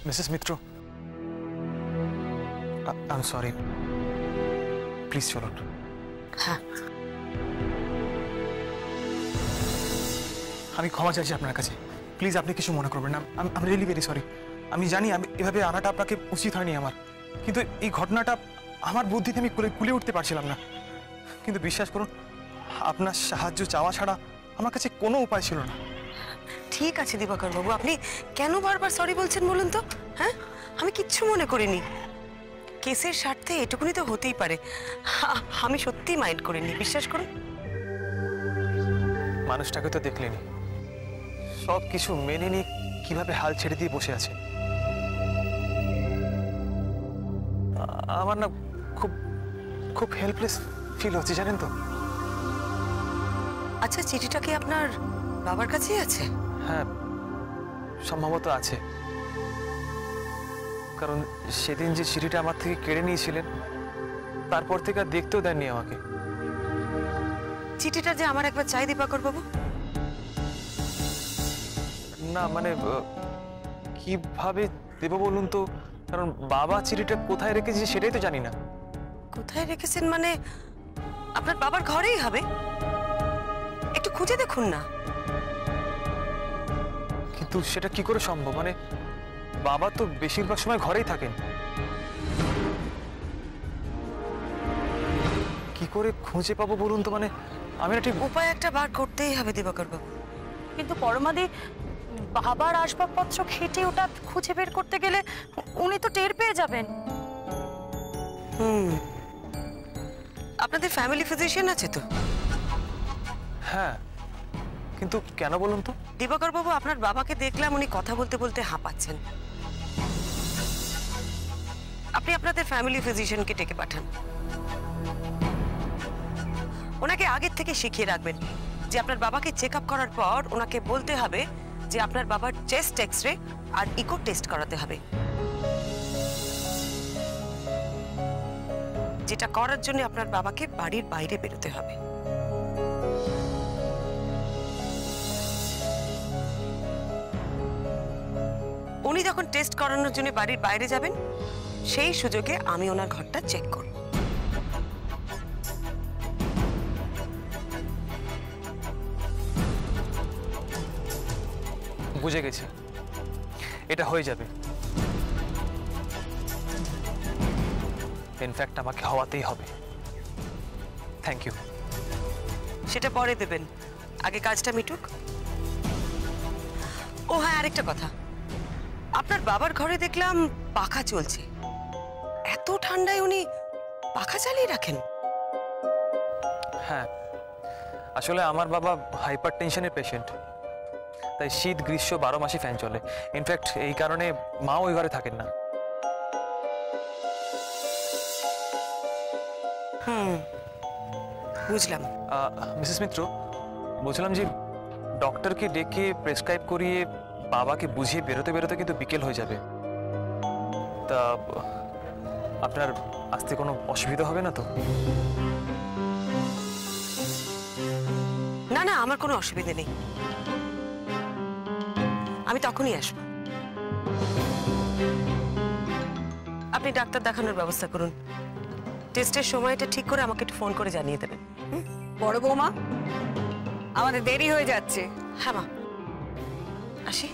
Mrs Mitra, I am sorry, please চলুন। হ্যাঁ, আমি ক্ষমা চাইছি আপনার কাছে, প্লিজ আপনি কিছু মনে করবেন না। আমি রিয়েলি ভেরি সরি। আমি জানি আমি এভাবে আনাটা আপনাকে উচিত হয়নি আমার, কিন্তু এই ঘটনাটা আমার বুদ্ধিতে আমি কুলে উঠতে পারছিলাম না। কিন্তু বিশ্বাস করুন, আপনার সাহায্য চাওয়া ছাড়া আমার কাছে কোনো উপায় ছিল না। ঠিক আছে দিবাকর বাবু, আপনি কেন বারবার সরি বলছেন বলুন তো? হ্যাঁ, আমি কিচ্ছু মনে করিনি। কেসের স্বার্থে এটুকুনি তো হতেই পারে। আমি সত্যি মাইন্ড করিনি, বিশ্বাস করুন। মানুষটাকে তো দেখলেনি, সব কিছু মেনে নিয়ে কিভাবে হাল ছেড়ে দিয়ে বসে আছে। আমার না খুব খুব হেল্পলেস ফিল হচ্ছে, জানেন তো। আচ্ছা, চিঠিটা কি আপনার বাবার কাছেই আছে? হ্যাঁ, সম্ভবত আছে, কারণ সেদিন যে চিঠিটা আমার থেকে কেড়ে নিয়েছিলেন তারপর থেকে আর দেখতেও দেননি আমাকে। চিঠিটা যে আমার একবার চাই দিবাকর বাবু। না মানে কিভাবে দেব বলুন তো, কারণ বাবা চিঠিটা কোথায় রেখেছে সেটাই তো জানি না। কোথায় রেখেছেন মানে? আপনার বাবার ঘরেই হবে, একটু খুঁজে দেখুন না। কিন্তু সেটা কি করে সম্ভব? মানে বাবা তো বেশিরভাগ সময় ঘরেই থাকেন, কি করে খুঁজে পাবো বলুন তো? মানে আমি না ঠিক উপায় একটা বার করতেই হবে দিবাকর বাবু। কিন্তু পরমাদি বাবার আসবাবপত্র ঘেটে ওটা খুঁজে বের করতে গেলে উনি তো টের পেয়ে যাবেন। আপনাদের ফ্যামিলি ফিজিশিয়ান আছে তো? হ্যাঁ, কিন্তু কেন বলুন তো? দিবাকর বাবু, আপনার বাবাকে দেখলাম উনি কথা বলতে বলতে হাঁপাচ্ছেন। আপনি আপনাদের ফ্যামিলি ফিজিশিয়ানকে ডেকে পাঠান। ওনাকে আগের থেকে শিখিয়ে রাখবেন যে আপনার বাবাকে চেক আপ করার পর ওনাকে বলতে হবে যে আপনার বাবার চেস্ট এক্সরে আর ইকো টেস্ট করাতে হবে, যেটা করার জন্য আপনার বাবাকে বাড়ির বাইরে বেরোতে হবে। উনি যখন টেস্ট করানোর জন্য বাড়ির বাইরে যাবেন, সেই সুযোগে আমি ওনার ঘরটা চেক করব। বুঝে গেছি, এটা হয়ে যাবে। ইনফ্যাক্ট আমাকে হওয়াতেই হবে। Thank you. সেটা পরে দেবেন, আগে কাজটা মিটুক। ও হ্যাঁ, আরেকটা কথা, আপনার বাবার ঘরে দেখলাম পাখা চলছে। এত ঠান্ডায় উনি পাখা চালিয়ে রাখেন? হ্যাঁ, আসলে আমার বাবা হাইপার টেনশনের পেশেন্ট, তাই শীত গ্রীষ্ম 12 মাসই ফ্যান চলে। ইনফ্যাক্ট এই কারণে মা ওই ঘরে থাকেন না। বুঝলাম। মিসেস মিত্র, বলছিলাম যে ডক্টরকে ডেকে প্রেসক্রাইব করিয়ে বাবাকে বুঝিয়ে বেরোতে বেরোতে কিন্তু বিকেল হয়ে যাবে। তা আপনার আসতে কোনো অসুবিধা হবে না তো? না না, আমার কোনো অসুবিধা নেই, আমি তখনই আসবো। আপনি ডাক্তার দেখানোর ব্যবস্থা করুন, টেস্টের সময়টা ঠিক করে আমাকে একটু ফোন করে জানিয়ে দেবেন। বড় বৌমা, আমাদের দেরি হয়ে যাচ্ছে। হ্যাঁ মা, আসি।